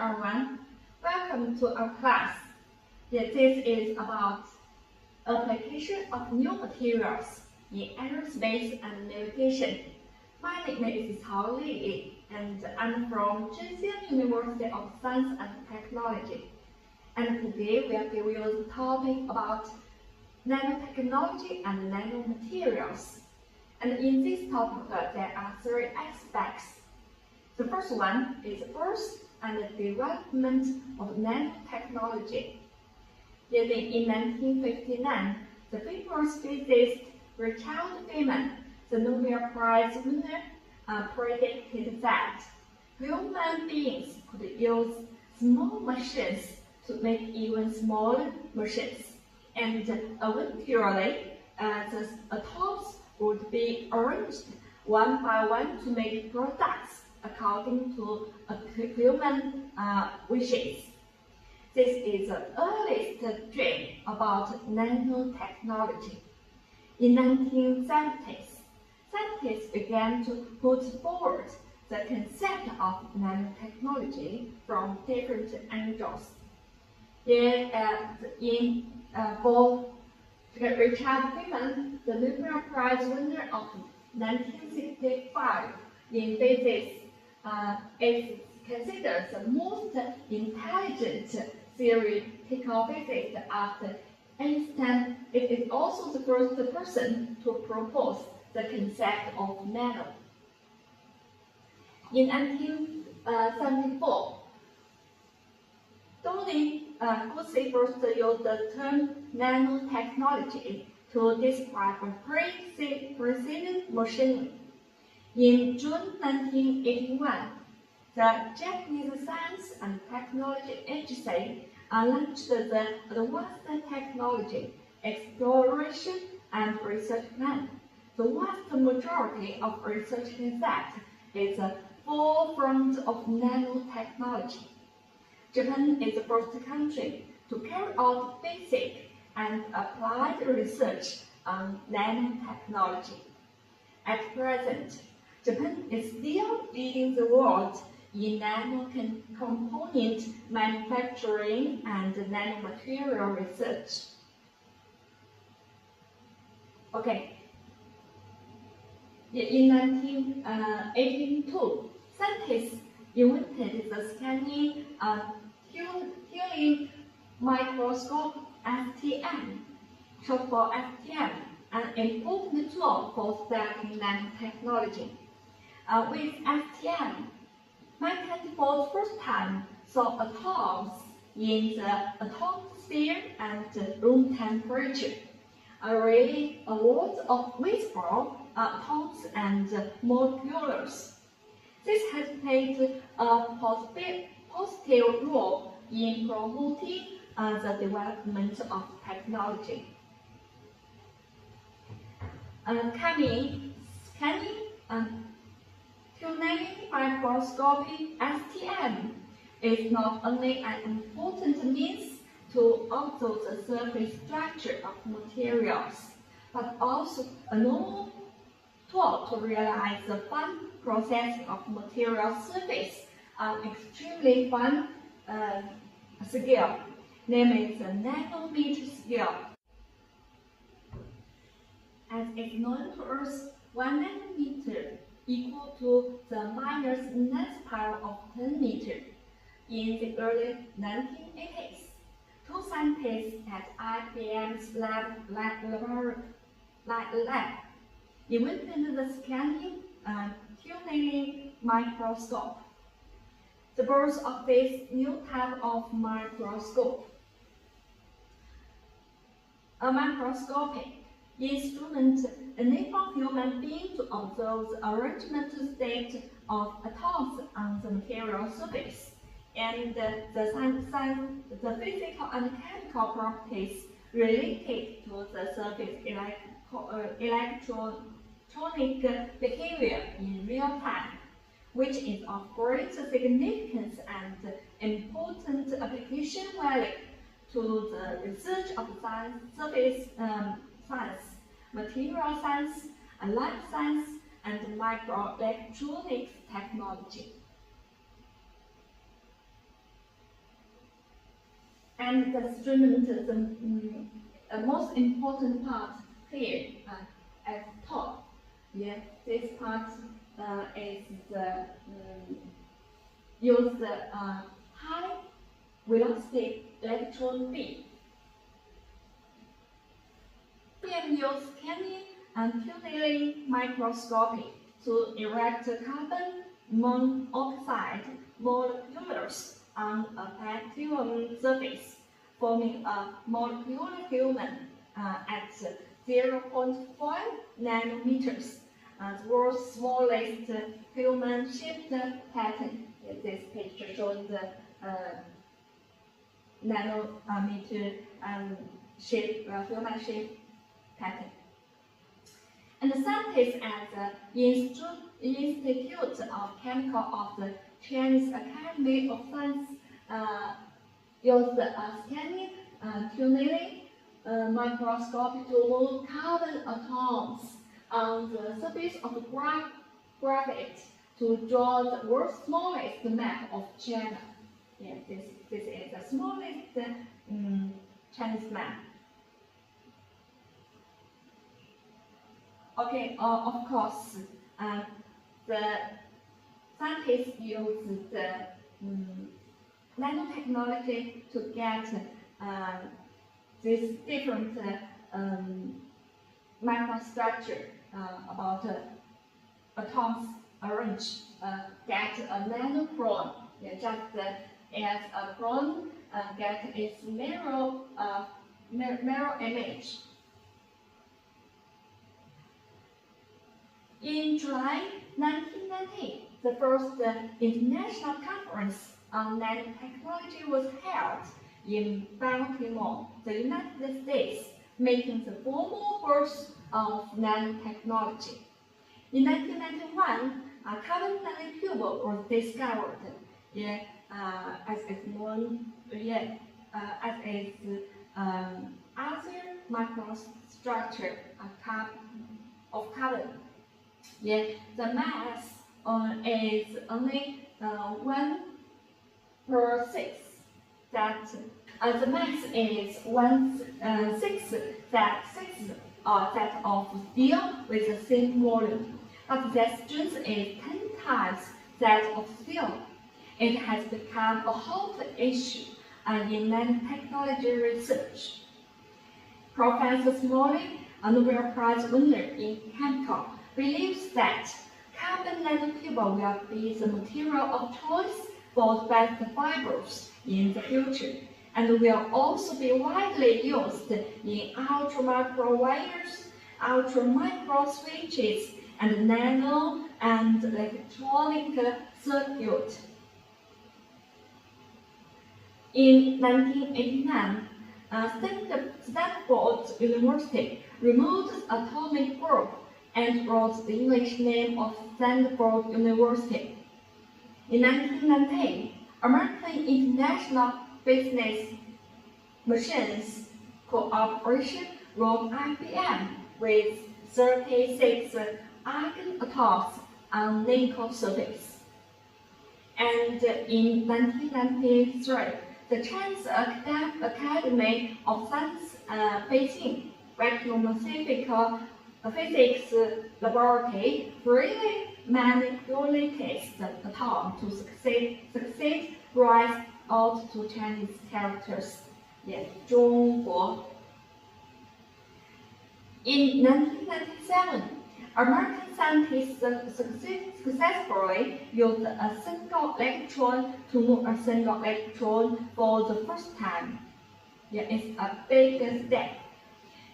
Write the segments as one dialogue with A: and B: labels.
A: everyone. Welcome to our class. This is about application of new materials in aerospace and navigation. My name is Cao Li, and I'm from Zhejiang University of Science and Technology. And today we are giving you the topic about nanotechnology and nanomaterials. And in this topic, there are three aspects. The first one is birth and development of nanotechnology. In 1959, the famous physicist Richard Feynman, the Nobel Prize winner, predicted that human beings could use small machines to make even smaller machines, and eventually the atoms would be arranged one by one to make products according to human wishes. This is the earliest dream about nanotechnology. In 1970s, scientists began to put forward the concept of nanotechnology from different angles. For Richard Feynman, the Nobel Prize winner of 1965 in physics, is considered the most intelligent theoretical physicist after Einstein. It is also the first person to propose the concept of nano. In 1974, Tony Gucci first used the term nanotechnology to describe precision machining. In June 1981, the Japanese Science and Technology Agency launched the Advanced Technology Exploration and Research Plan. The vast majority of research concepts is the forefront of nanotechnology. Japan is the first country to carry out basic and applied research on nanotechnology. At present, Japan is still leading the world in nano-component manufacturing and nanomaterial research. In 1982, scientists invented the scanning tuning microscope STM, short for STM, an important tool for studying nanotechnology. With STM, mankind for the first time saw atoms in the atomic sphere and room temperature, really a lot of visible atoms and molecules. This has played a positive role in promoting the development of technology. Scanning tuning microscopy STM is not only an important means to observe the surface structure of materials, but also a novel tool to realize the fine processing of material surface on extremely fine scale, namely the nanometer scale. As is known to us, 1 nanometer equal to the minus nth power of 10 meters. In the early 1980s, two scientists at IBM's lab invented the scanning tuning microscope. The birth of this new type of microscope. A microscopic instrument enables human beings to observe the arrangement state of atoms on the material surface and the physical and chemical properties related to the surface electronic behavior in real time, which is of great significance and important application value to the research of surface science, material science, life science, and microelectronics technology. And the instrument, the most important part here at top. Yeah, this part is the use the high velocity electron beam. Beam use scanning and tunneling microscopy to erect carbon monoxide molecules on a platinum surface, forming a molecular filament at 0.5 nanometers. The world's smallest filament-shaped pattern. This picture shows the nanometer filament-shaped pattern. And the scientists at the Institute of Chemical of the Chinese Academy of Science use the scanning tunneling microscopy to move carbon atoms on the surface of graphite to draw the world's smallest map of China. Yeah, this is the smallest Chinese map. Okay, of course, the scientists use the nanotechnology to get this different microstructure about atoms arranged, get a nanochrome, just as a chrome get its mirror image. In July 1990, the first international conference on nanotechnology was held in Baltimore, the United States, making the formal birth of nanotechnology. In 1991, a carbon nanotube was discovered, as is known, as its other microstructure of carbon. The mass is only 1/6. The mass is 1/6 that of steel with the same volume, but the strength is 10 times that of steel. It has become a hot issue in nanotechnology research. Professor Smalley, a Nobel Prize winner in chemical, believes that carbon nanotube will be the material of choice for advanced fibers in the future, and will also be widely used in ultra-micro wires, ultra-micro switches, and nano and electronic circuit. In 1989, Stanford University removed atomic group and wrote the English name of Stanford University. In 1990, American International Business Machines Corporation wrote IBM with 36 argon atoms on nickel surface. And in 1993, the Chinese Academy of Science Beijing Vacuum Physics Laboratory freely manipulates the atom to succeed rise out to Chinese characters. In 1997, American scientists successfully used a single electron to move a single electron for the first time. It's a big step.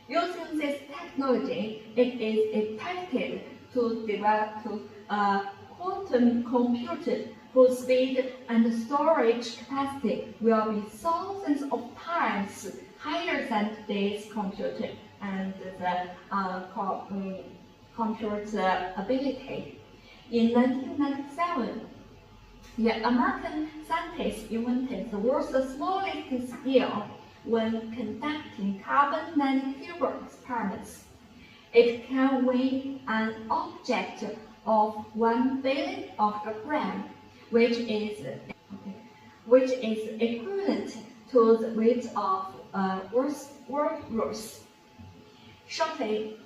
A: Using this technology, it is expected to develop a quantum computer whose speed and storage capacity will be thousands of times higher than today's computer and the computer ability. In 1997, American scientists invented the world's smallest scale when conducting carbon nanotube experiments. It can weigh an object of 1 billion of a gram, which is equivalent to the weight of workers. Shortly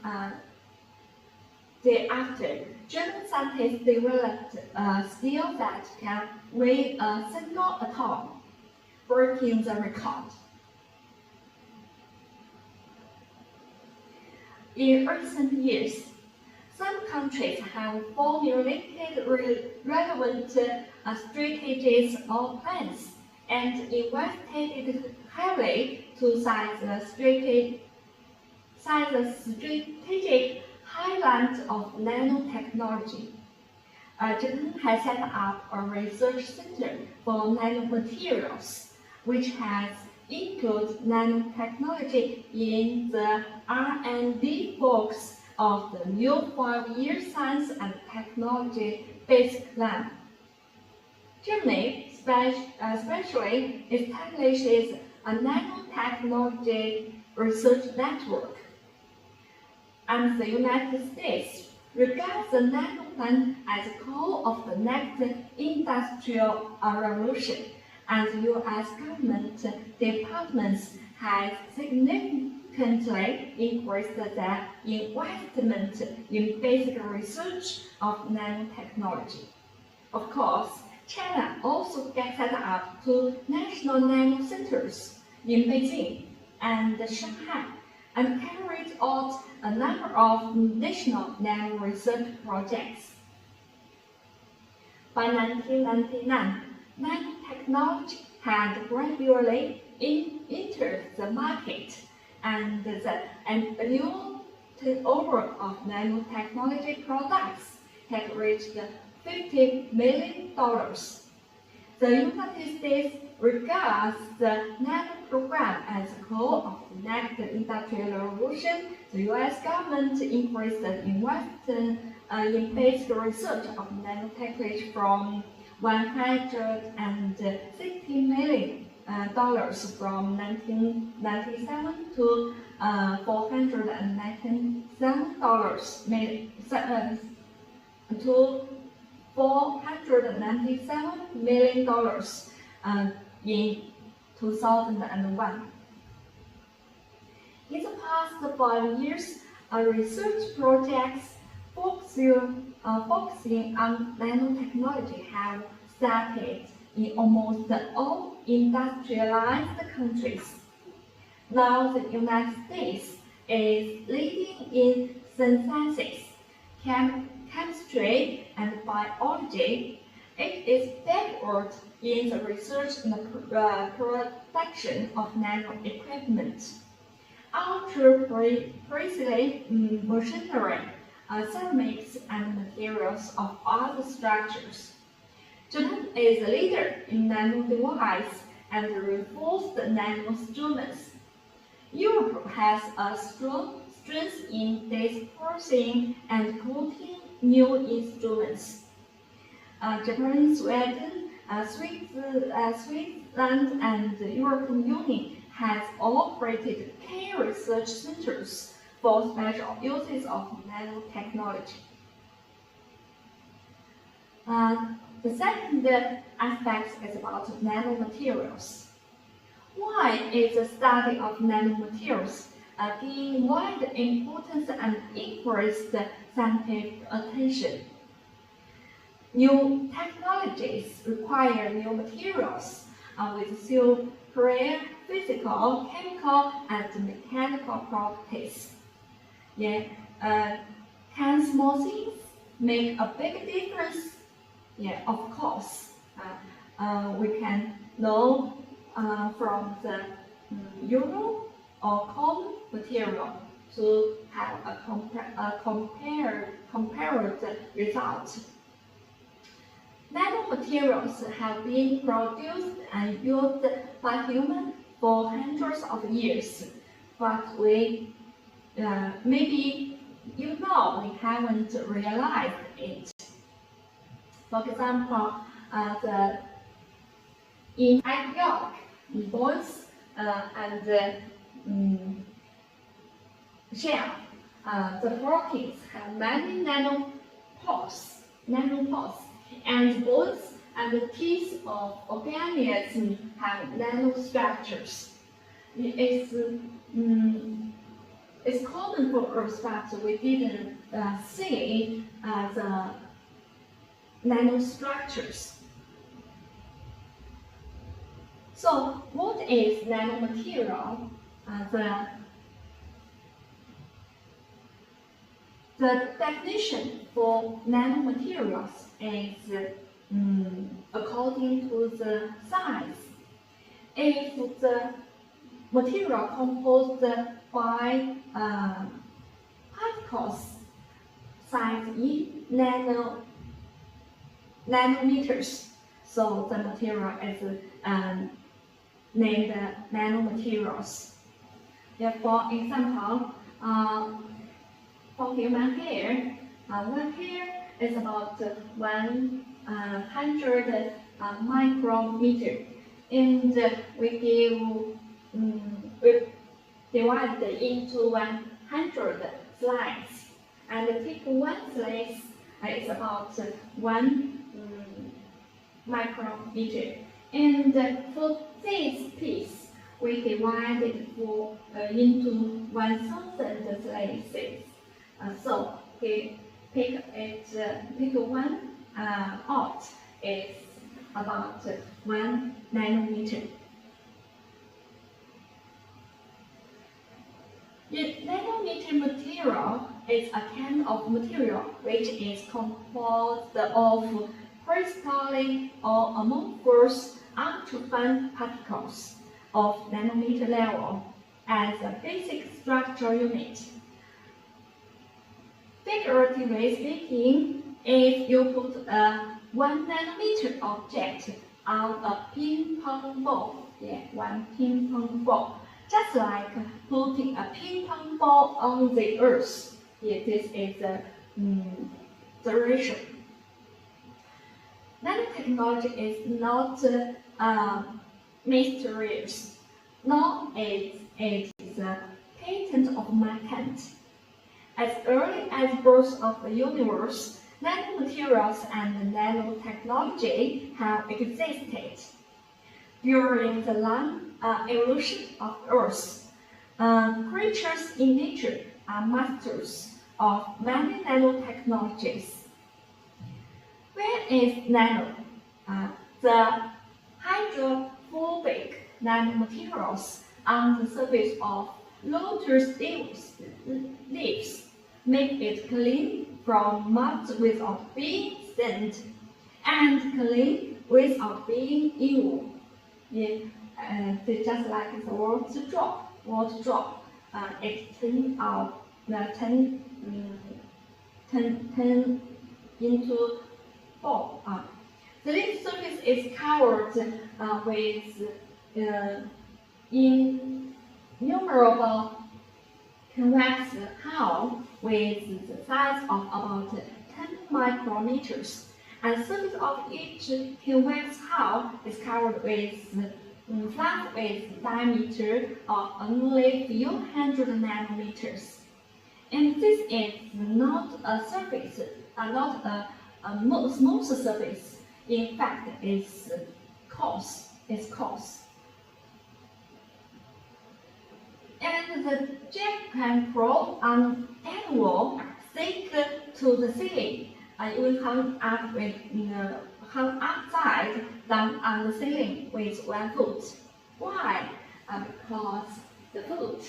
A: thereafter, German scientists developed a steel that can weigh a single atom, breaking the record. In recent years, some countries have formulated relevant strategies or plans and invested heavily to seize the strategic highland of nanotechnology. Japan has set up a research center for nanomaterials, which has included nanotechnology in the R&D focus of the new 5-year Science and Technology Basic Plan. Germany especially establishes a nanotechnology research network, and the United States regards the nano plan as the core of the next industrial revolution, and the U.S. government departments have significantly increased their investment in basic research of nanotechnology. Of course, China also set up two national nano centers in Beijing and Shanghai, and carried out a number of additional nano research projects. By 1999, nanotechnology had gradually entered the market, and the annual turnover of nanotechnology products had reached $50 million. The United States regards the nano program as the core of the next industrial revolution. The U.S. government increased the investment in basic research of nanotechnology from $160 million from 1997 to $497 million in 2001. In the past 5 years, research projects focusing on nanotechnology have started in almost all industrialized countries. Now the United States is leading in synthesis, chemistry, and biology. It is backward in the research and production of nano equipment. Ultra-precision machinery, ceramics, and materials of other structures. Japan is a leader in nano device and reinforced nano instruments. Europe has a strong strength in dispersing and coating new instruments. Japan, Sweden, Switzerland, and the European Union has operated key research centers for special uses of nanotechnology. The second aspect is about nanomaterials. Why is the study of nanomaterials gaining wide importance and increased scientific attention? New technologies require new materials with superior physical, chemical, and mechanical properties. Can small things make a big difference? Of course. We can know from the usual or common material to have a compared result. Nanomaterials have been produced and used by humans for hundreds of years, but maybe we haven't realized it. For example, in egg yolk, bones, and shell, the proteins have many nanopores, and bones and the teeth of organisms have nanostructures. It's common for us, but we didn't see the nanostructures. So, what is nanomaterial? The definition for nanomaterials is according to the size. If the material composed by particles size in nanometers, so the material is named nanomaterials. For example, for human hair, one hair is about 100 micrometer, and we divide it into 100 slices, and take one slice is about 1 micrometer, and for this piece we divide it into 1,000 slices. So we pick one out is about 1 nanometer. The nanometer material is a kind of material which is composed of crystalline or amorphous ultra-fine particles of nanometer level as a basic structural unit. Figuratively speaking, if you put a 1 nanometer object on a ping pong ball, one ping pong ball, just like putting a ping pong ball on the earth, this is the relation. Nanotechnology is not mysterious, nor is it a patent of mankind. As early as the birth of the universe, nanomaterials and nanotechnology have existed. During the long evolution of Earth, creatures in nature are masters of many nanotechnologies. Where is nano? The hydrophobic nanomaterials on the surface of lotus leaves make it clean from mud without being stained, and clean without being evil. Just like the water drop, it turn into ball. The leaf surface is covered with innumerable convex hull with the size of about 10 micrometers, and the surface of each convex hull is covered with flat with diameter of only few hundred nanometers. And this is not a surface, not a smooth surface. In fact, it's coarse. And the jet can crawl on any wall, stick to the ceiling, and even hung upside down on the ceiling with 1 foot. Why? Because the foot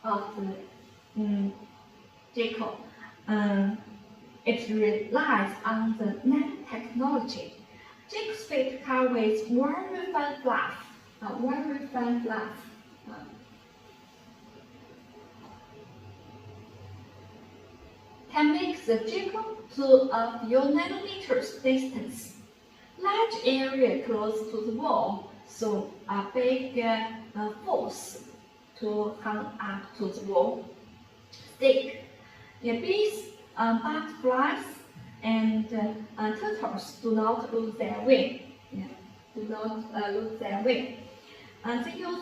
A: of the jackal, it relies on the nanotechnology. Jackal's feet covered with very fine fluff. Can make the jackal to a few nanometers distance. Large area close to the wall, so a big force to hang up to the wall. Stick. Bees, butterflies, and turtles do not lose their way. They use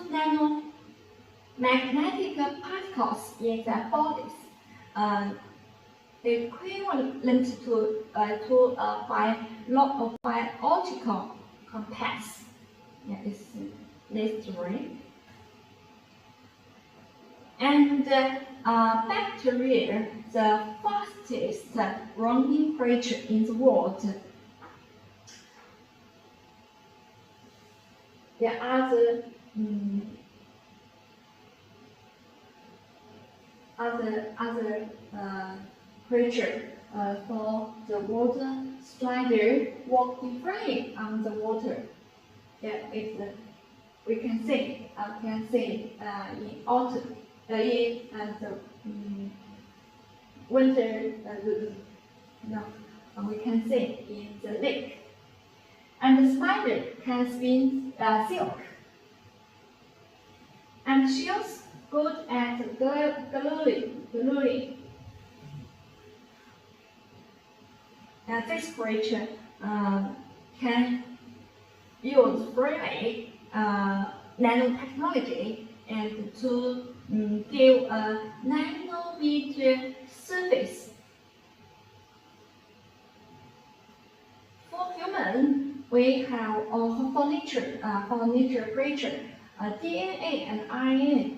A: nanomagnetic particles in their bodies. equivalent to a biological compass. Yeah, it's this way. And bacteria, the fastest growing creature in the world. There are other creature for the water strider walking free on the water. Yeah, we can see in autumn, in the winter. We can see in the lake. And the spider can spin silk. And she's good at gluing. This creature can use freely nanotechnology and to give a nanometer surface. For human, we have for nature creature, DNA and RNA,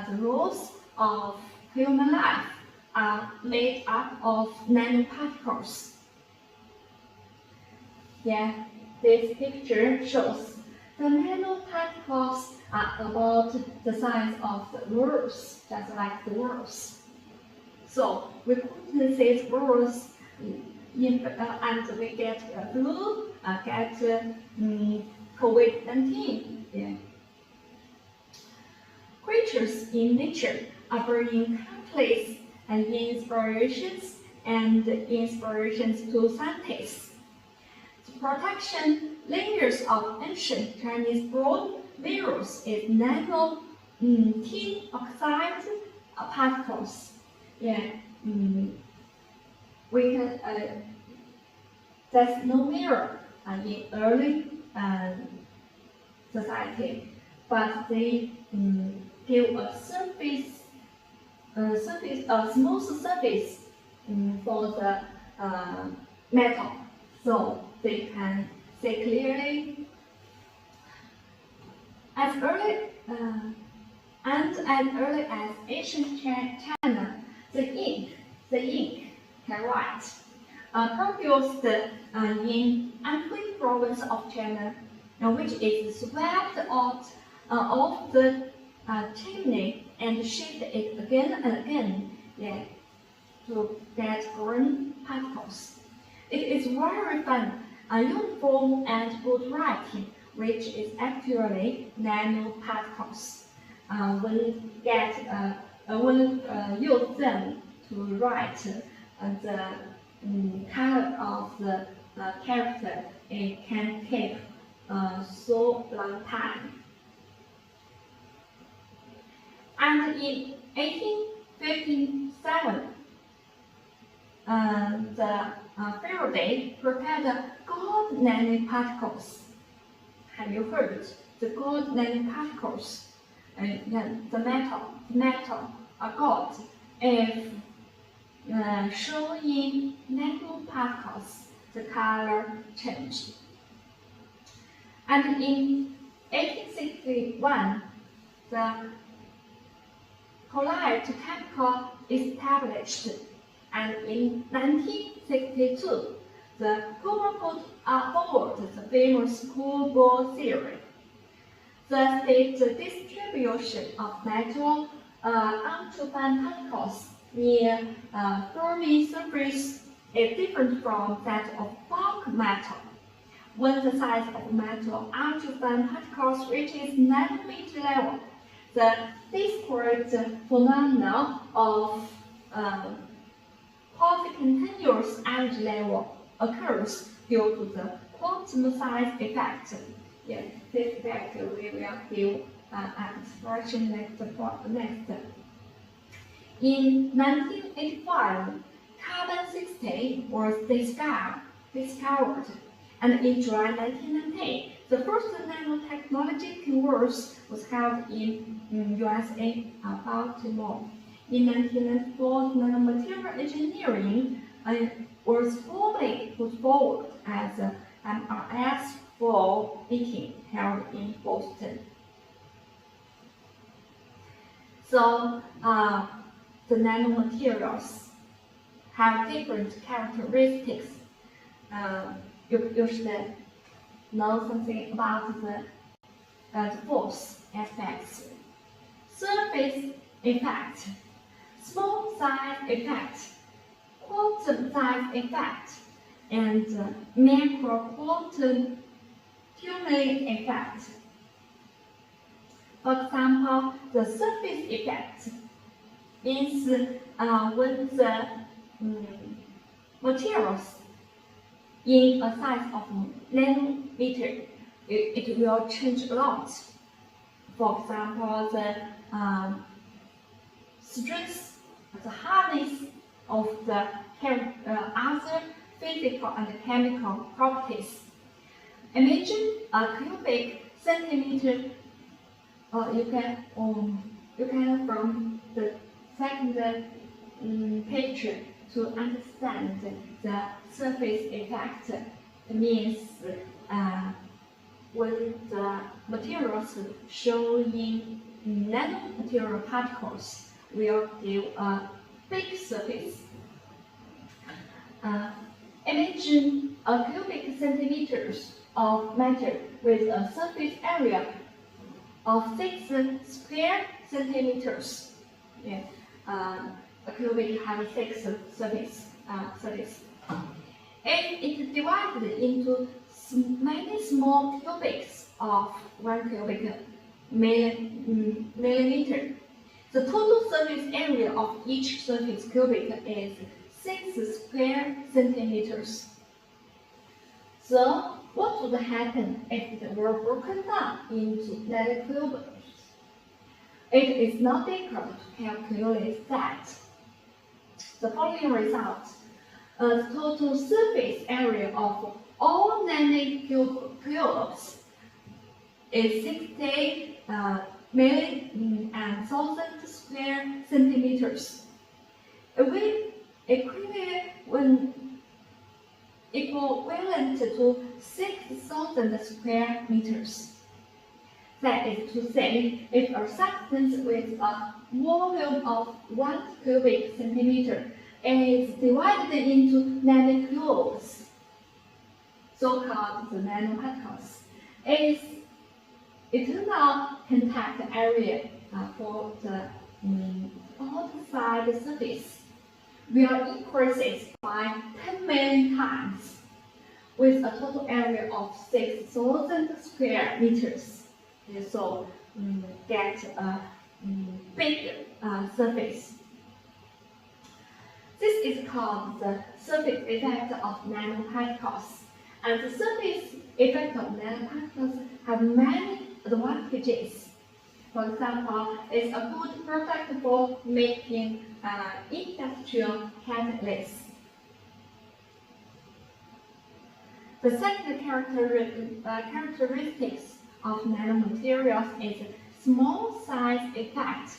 A: the rules of human life are made up of nanoparticles. Yeah, this picture shows the nanoparticles are about the size of the worms, just like the worms. So we couldn't see the worms and we get flu, get COVID-19. Yeah. Creatures in nature are bringing countless inspirations to scientists. The protection layers of ancient Chinese broad mirrors is nano tin oxide particles. Yeah, we can. There's no mirror in early society, but they give a smooth surface for the metal, so they can see clearly. As early as ancient China, the ink can write. Produced in Anhui province of China, which is swept out of the chimney and shaped it again and again, yeah, to get green particles. It is very fun, uniform and good writing, which is actually nanoparticles. When use them to write the color of the character, it can take so long time. And in 1857, the Faraday prepared gold nanoparticles. Have you heard the gold nanoparticles? The metal, gold, if shown in nanoparticles, the color changed. And in 1861, the Collide chemical established, and in 1962, the Cooper put forward the famous Cooper theory. The state distribution of metal onto fine particles near Fermi surface is different from that of bulk metal. When the size of metal onto fine particles reaches nanometer level, the discrete phenomena of quasi-continuous energy level occurs due to the quantum size effect. Yes, this effect we will give an expression next. In 1985, carbon-60 was discovered, and in July 1990, the first nanotechnology congress was held in USA, Baltimore. In 1994, nanomaterial engineering was formally put forward as a MRS 4 meeting held in Boston. So the nanomaterials have different characteristics. You should know something about the force aspects, surface effect, small size effect, quantum size effect, and macro quantum tunneling effect. For example, the surface effect means when the materials in a size of nanometer, it will change a lot. For example, the strength, the hardness of the other physical and chemical properties. Imagine a cubic centimeter. You can from the second picture to understand the surface effect. It means when the materials shown in nanomaterial particles will give a big surface. Imagine a cubic centimeters of matter with a surface area of 6 square centimeters. Yeah. A cubic has 6 surface. If it divided into many small cubics of 1 cubic millimeter, the total surface area of each surface cubic is 6 square centimeters. So, what would happen if it were broken down into nanocubes? It is not difficult to calculate that. The following result: the total surface area of all nanocubes is 60 million and 1,000 square centimeters. Equivalent to 6,000 square meters. That is to say, if a substance with a volume of 1 cubic centimeter is divided into nanocubes, so-called the nanoparticles, its internal contact area for the outside surface will increase by 10 million times, with a total area of 6,000 square meters. So get a big surface. This is called the surface effect of nanoparticles. And the surface effect of nanoparticles have many advantages. For example, it's a good product for making industrial catalysts. The second characteristics of nanomaterials is small size effect.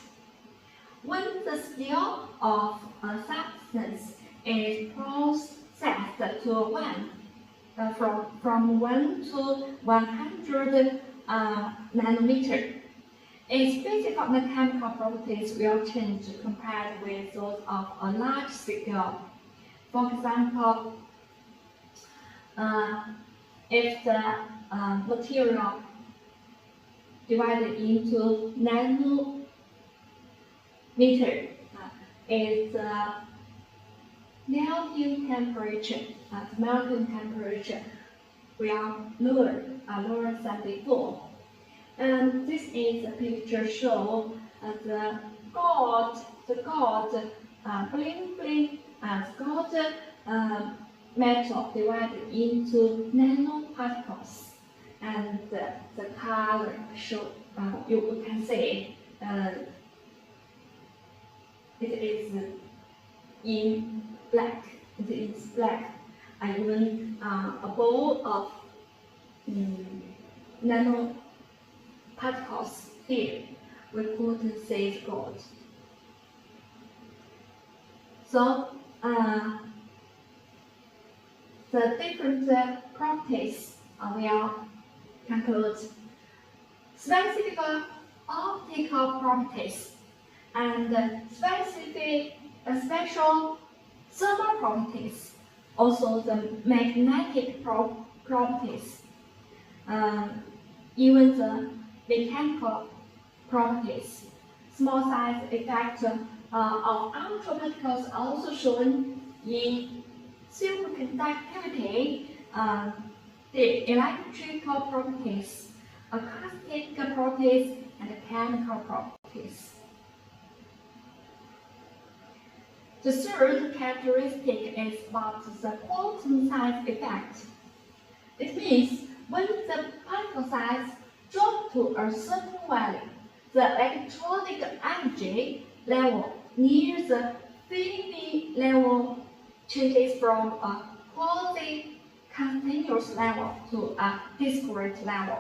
A: When the scale of a substance is processed to from 1 to 100 nanometer, its physical and chemical properties will change compared with those of a large scale. For example, if the material divided into nanometer, its melting temperature will lower than before. And this is a picture show the gold bling bling gold metal divided into nanoparticles, and the color show you can see it is in black. It is black, and even a bowl of nanoparticles here we could say gold. So the different properties will conclude specific optical properties and special thermal properties, also the magnetic properties, even the mechanical properties. Small size effect of ultraparticles also shown in superconductivity, the electrical properties, acoustic properties, and chemical properties. The third characteristic is about the quantum size effect. It means when the particle size drops to a certain value, the electronic energy level near the Fermi level changes from a quasi-continuous level to a discrete level,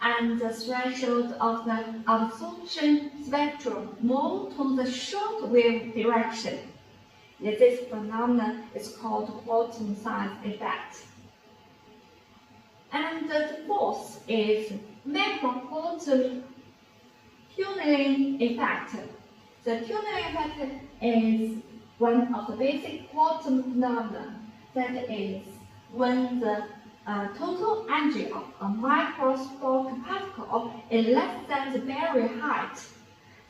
A: and the threshold of the absorption spectrum moves to the short wave direction. This phenomenon is called quantum size effect. And the fourth is macro-quantum tunneling effect. The tunneling effect is one of the basic quantum phenomena. That is, when the total energy of a microscopic particle is less than the barrier height,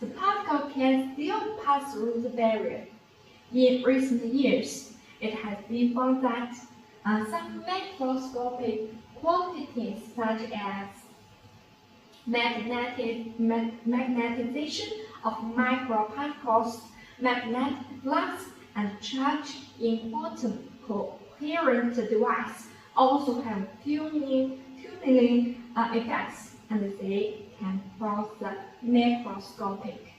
A: the particle can still pass through the barrier. In recent years, it has been found that some macroscopic quantities such as magnetization of microparticles, magnetic flux, and charge in quantum coherent device also have tuning effects, and they can cross the macroscopic.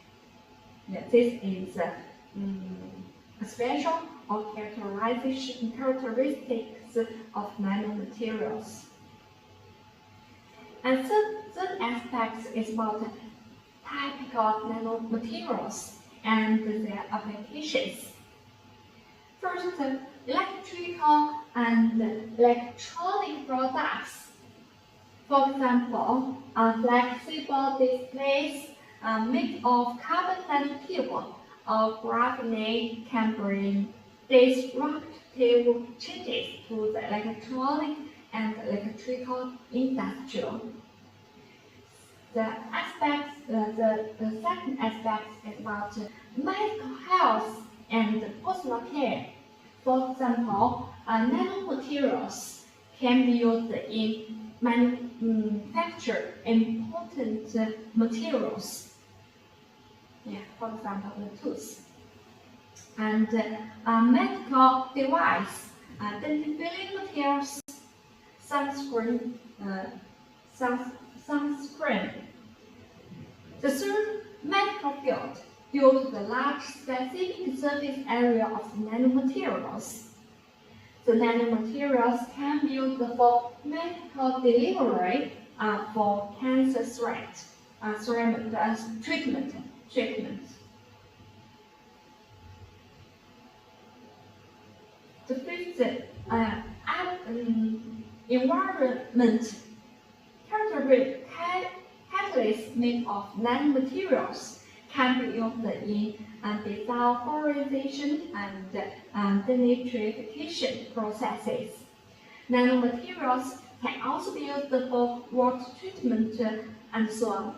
A: This is a special or characteristics of nanomaterials. And third aspect is about the type of nanomaterials and their applications. First, electrical and electronic products. For example, flexible displays made of carbon nanotube or graphene can bring disruptive changes to the electronic and electrical industry. The second aspect is about medical health and personal care. For example, nanomaterials can be used in manufacture important materials. For example, the tooth. And medical device, dental materials, sunscreen. The third, medical field, due to the large specific surface area of the nanomaterials. The nanomaterials can be used for medical delivery, for cancer treatment. The fifth, environment catalysts made of nanomaterials can be used in desulfurization and denitrification processes. Nanomaterials can also be used for water treatment and so on.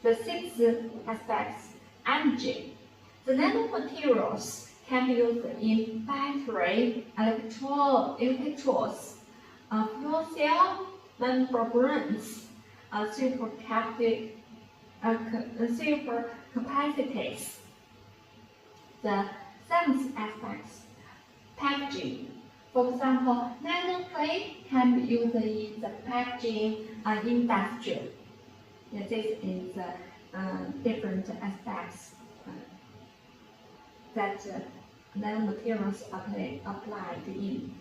A: The sixth aspect, energy. The nanomaterials can be used in battery, electrodes, fuel cell membranes, supercapacities. The seventh aspect, packaging. For example, nanoclay can be used in the packaging industry. This is different aspects that nanomaterials applied in.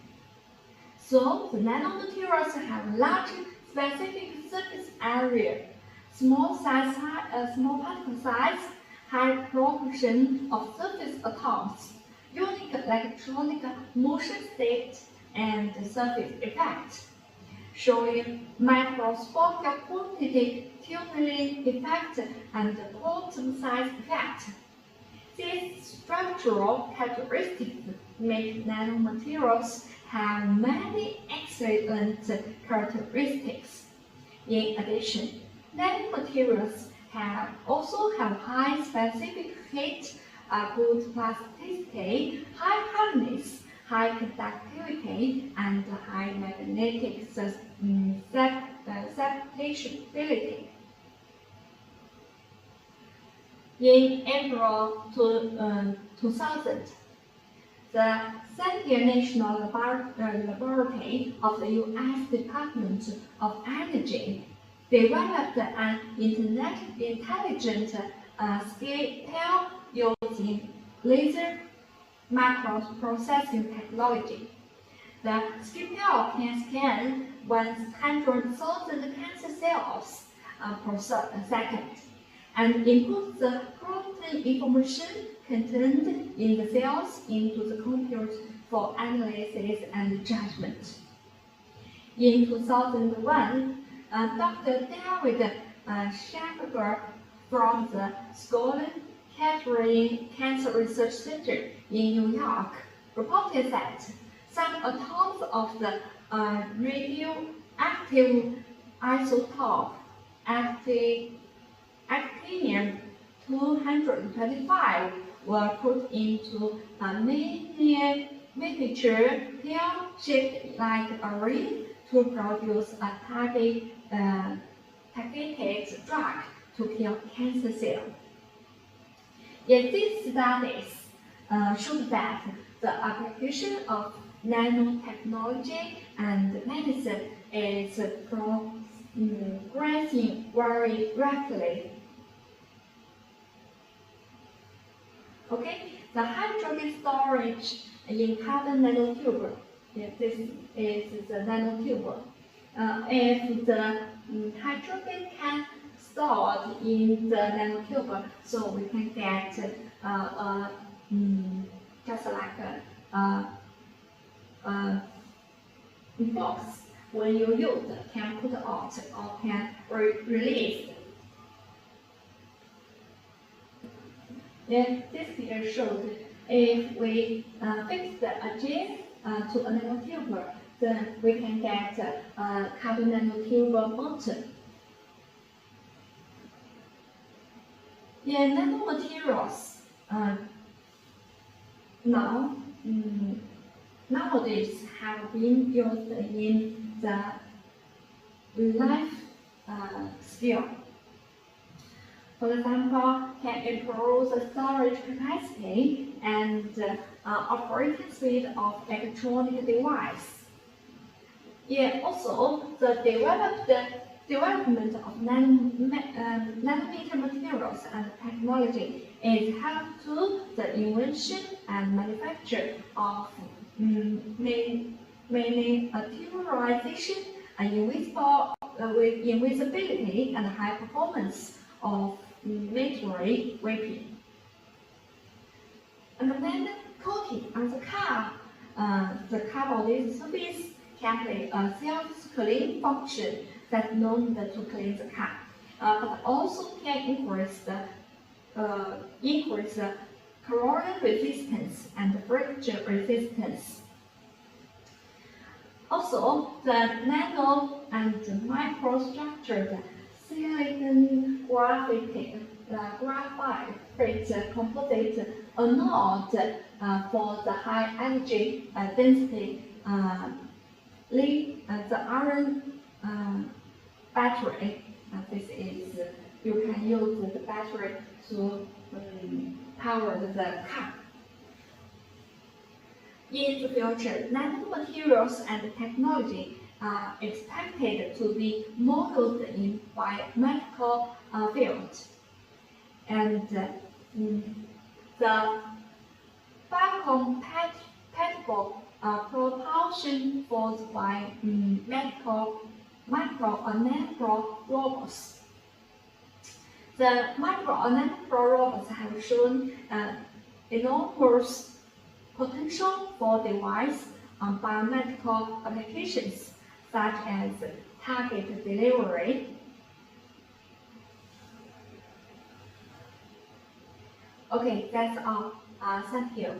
A: So the nanomaterials have large specific surface area, small particle size, high proportion of surface atoms, unique electronic motion state, and surface effect, showing microscopic quantity tunneling effect and quantum size effect. These structural characteristics make nanomaterials have many excellent characteristics. In addition, nanomaterials also have high specific heat, good plasticity, high hardness, high conductivity, and high magnetic susceptibility. In April 2000, the Sandia National Laboratory of the U.S. Department of Energy developed an intelligent scale using laser microprocessing technology. The scale can scan 100,000 cancer cells per second and input the protein information contained in the cells into the computer for analysis and judgment. In 2001, Dr. David Schaeffer from the Scotland Kettering Cancer Research Center in New York reported that some atoms of the radioactive isotope actinium-225 were put into a miniature pill shaped like a ring to produce a targeted drug to kill cancer cells. Yet these studies showed that the application of nanotechnology and medicine is progressing very rapidly. Okay, the hydrogen storage in carbon nanotube. This is the nanotube. If the hydrogen can stored in the nanotube, so we can get just like a box when you use can put out or can release. This figure shows if we fix the gel to a nanotube, then we can get a carbon nanotube motor. In nanomaterials, nowadays have been used in the life skill. For example, can improve the storage capacity and operating speed of electronic device. Also, the development of nanometer materials and technology is help to the invention and manufacture of miniaturization and invisibility and high performance of metal weapon. And then coating on the car, the car body surface can play a self-clean function that's known to clean the car, but also can increase the corrosion resistance and fracture resistance. Also, the nano and microstructured silicon graphite composite anode for the high energy density the iron battery. This is you can use the battery to power the car. In the future, nanomaterials and technology are expected to be more used in biomedical field, and the biocompatible propulsion forced by micro or nano robots. The micro or nano robots have shown enormous potential for device on biomedical applications such as target delivery. Okay, that's all. Thank you.